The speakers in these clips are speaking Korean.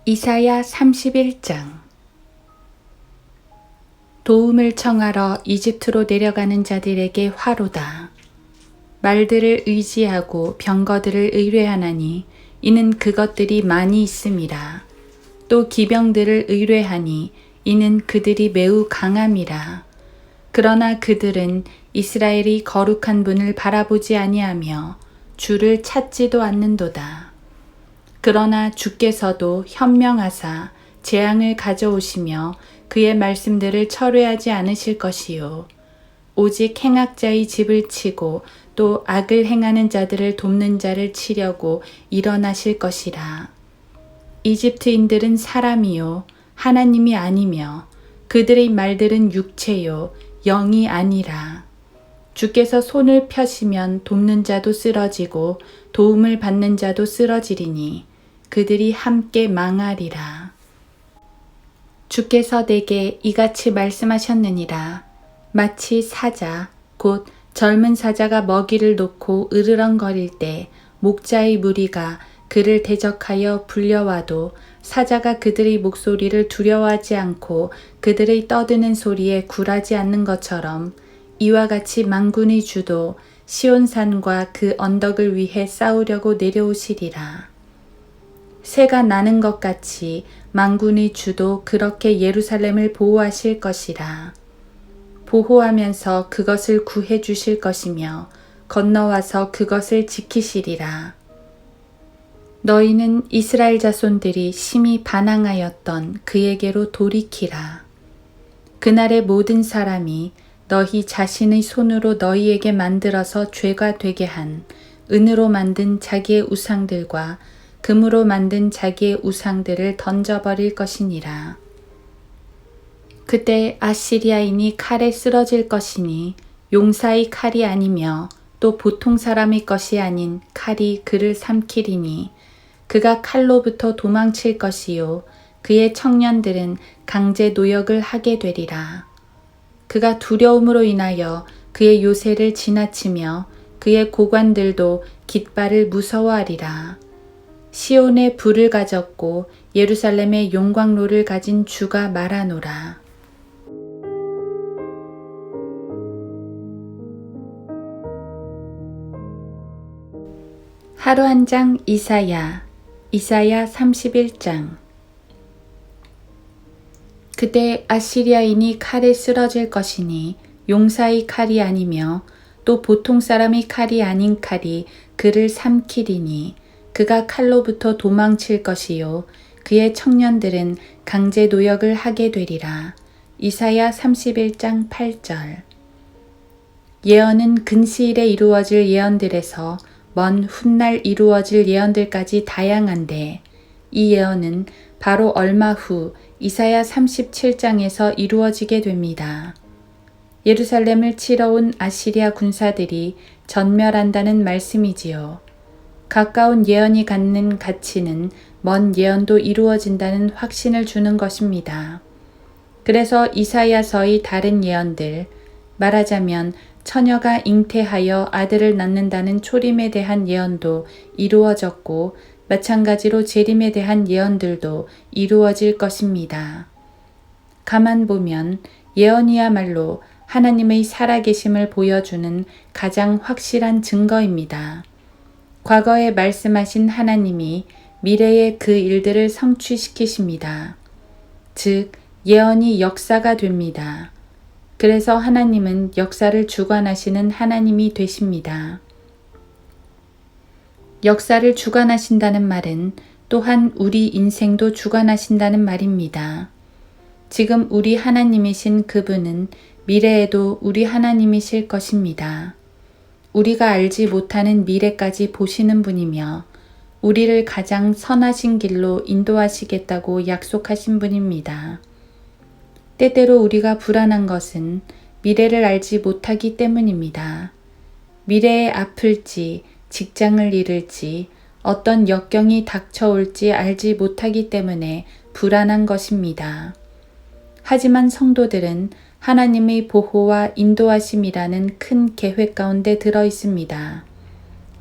이사야 31장. 도움을 청하러 이집트로 내려가는 자들에게 화로다. 말들을 의지하고 병거들을 의뢰하나니 이는 그것들이 많이 있음이라. 또 기병들을 의뢰하니 이는 그들이 매우 강함이라. 그러나 그들은 이스라엘이 거룩한 분을 바라보지 아니하며 주를 찾지도 않는도다. 그러나 주께서도 현명하사 재앙을 가져오시며 그의 말씀들을 철회하지 않으실 것이요 오직 행악자의 집을 치고 또 악을 행하는 자들을 돕는 자를 치려고 일어나실 것이라. 이집트인들은 사람이요 하나님이 아니며 그들의 말들은 육체요 영이 아니라. 주께서 손을 펴시면 돕는 자도 쓰러지고 도움을 받는 자도 쓰러지리니 그들이 함께 망하리라. 주께서 내게 이같이 말씀하셨느니라. 마치 사자, 곧 젊은 사자가 먹이를 놓고 으르렁거릴 때 목자의 무리가 그를 대적하여 불려와도 사자가 그들의 목소리를 두려워하지 않고 그들의 떠드는 소리에 굴하지 않는 것처럼 이와 같이 만군의 주도 시온산과 그 언덕을 위해 싸우려고 내려오시리라. 새가 나는 것 같이 만군의 주도 그렇게 예루살렘을 보호하실 것이라. 보호하면서 그것을 구해 주실 것이며 건너와서 그것을 지키시리라. 너희는 이스라엘 자손들이 심히 반항하였던 그에게로 돌이키라. 그날의 모든 사람이 너희 자신의 손으로 너희에게 만들어서 죄가 되게 한 은으로 만든 자기의 우상들과 금으로 만든 자기의 우상들을 던져버릴 것이니라. 그때 아시리아인이 칼에 쓰러질 것이니 용사의 칼이 아니며 또 보통 사람의 것이 아닌 칼이 그를 삼키리니 그가 칼로부터 도망칠 것이요 그의 청년들은 강제 노역을 하게 되리라. 그가 두려움으로 인하여 그의 요새를 지나치며 그의 고관들도 깃발을 무서워하리라. 시온에 불을 가졌고 예루살렘에 용광로를 가진 주가 말하노라. 하루 한 장 이사야 31장. 그때 아시리아인이 칼에 쓰러질 것이니 용사의 칼이 아니며 또 보통 사람의 칼이 아닌 칼이 그를 삼키리니 그가 칼로부터 도망칠 것이요 그의 청년들은 강제 노역을 하게 되리라. 이사야 31장 8절. 예언은 근시일에 이루어질 예언들에서 먼 훗날 이루어질 예언들까지 다양한데 이 예언은 바로 얼마 후 이사야 37장에서 이루어지게 됩니다. 예루살렘을 치러 온 아시리아 군사들이 전멸한다는 말씀이지요. 가까운 예언이 갖는 가치는 먼 예언도 이루어진다는 확신을 주는 것입니다. 그래서 이사야서의 다른 예언들, 말하자면 처녀가 잉태하여 아들을 낳는다는 초림에 대한 예언도 이루어졌고 마찬가지로 재림에 대한 예언들도 이루어질 것입니다. 가만 보면 예언이야말로 하나님의 살아계심을 보여주는 가장 확실한 증거입니다. 과거에 말씀하신 하나님이 미래의 그 일들을 성취시키십니다. 즉, 예언이 역사가 됩니다. 그래서 하나님은 역사를 주관하시는 하나님이 되십니다. 역사를 주관하신다는 말은 또한 우리 인생도 주관하신다는 말입니다. 지금 우리 하나님이신 그분은 미래에도 우리 하나님이실 것입니다. 우리가 알지 못하는 미래까지 보시는 분이며 우리를 가장 선하신 길로 인도하시겠다고 약속하신 분입니다. 때때로 우리가 불안한 것은 미래를 알지 못하기 때문입니다. 미래에 아플지, 직장을 잃을지, 어떤 역경이 닥쳐올지 알지 못하기 때문에 불안한 것입니다. 하지만 성도들은 하나님의 보호와 인도하심이라는 큰 계획 가운데 들어 있습니다.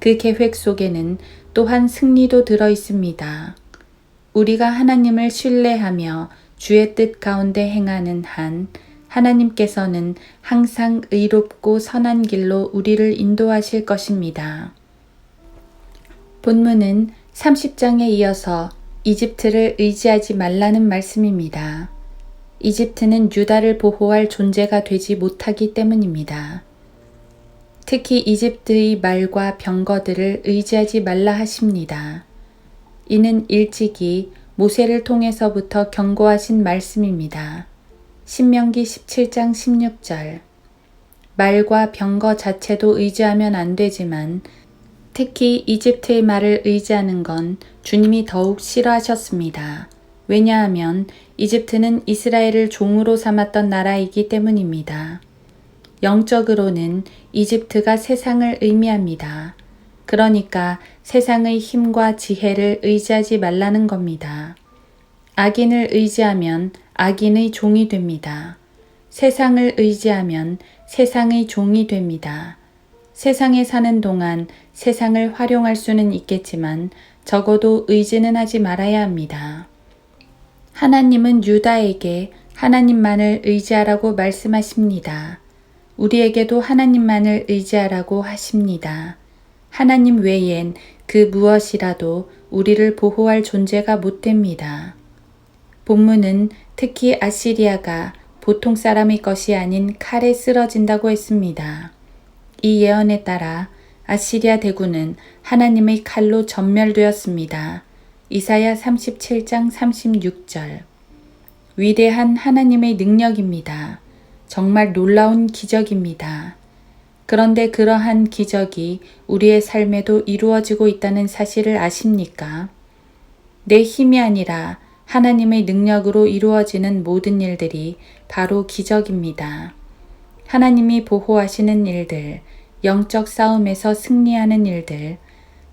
그 계획 속에는 또한 승리도 들어 있습니다. 우리가 하나님을 신뢰하며 주의 뜻 가운데 행하는 한 하나님께서는 항상 의롭고 선한 길로 우리를 인도하실 것입니다. 본문은 30장에 이어서 이집트를 의지하지 말라는 말씀입니다. 이집트는 유다를 보호할 존재가 되지 못하기 때문입니다. 특히 이집트의 말과 병거들을 의지하지 말라 하십니다. 이는 일찍이 모세를 통해서부터 경고하신 말씀입니다. 신명기 17장 16절. 말과 병거 자체도 의지하면 안 되지만 특히 이집트의 말을 의지하는 건 주님이 더욱 싫어하셨습니다. 왜냐하면 이집트는 이스라엘을 종으로 삼았던 나라이기 때문입니다. 영적으로는 이집트가 세상을 의미합니다. 그러니까 세상의 힘과 지혜를 의지하지 말라는 겁니다. 악인을 의지하면 악인의 종이 됩니다. 세상을 의지하면 세상의 종이 됩니다. 세상에 사는 동안 세상을 활용할 수는 있겠지만 적어도 의지는 하지 말아야 합니다. 하나님은 유다에게 하나님만을 의지하라고 말씀하십니다. 우리에게도 하나님만을 의지하라고 하십니다. 하나님 외엔 그 무엇이라도 우리를 보호할 존재가 못 됩니다. 본문은 특히 아시리아가 보통 사람의 것이 아닌 칼에 쓰러진다고 했습니다. 이 예언에 따라 아시리아 대군은 하나님의 칼로 전멸되었습니다. 이사야 37장 36절. 위대한 하나님의 능력입니다. 정말 놀라운 기적입니다. 그런데 그러한 기적이 우리의 삶에도 이루어지고 있다는 사실을 아십니까? 내 힘이 아니라 하나님의 능력으로 이루어지는 모든 일들이 바로 기적입니다. 하나님이 보호하시는 일들, 영적 싸움에서 승리하는 일들,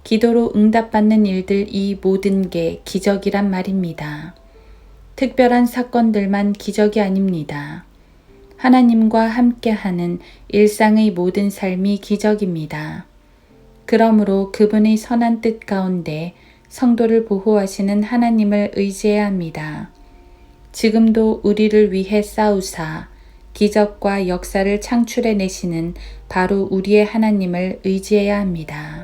기도로 응답받는 일들, 이 모든 게 기적이란 말입니다. 특별한 사건들만 기적이 아닙니다. 하나님과 함께하는 일상의 모든 삶이 기적입니다. 그러므로 그분의 선한 뜻 가운데 성도를 보호하시는 하나님을 의지해야 합니다. 지금도 우리를 위해 싸우사 기적과 역사를 창출해내시는 바로 우리의 하나님을 의지해야 합니다.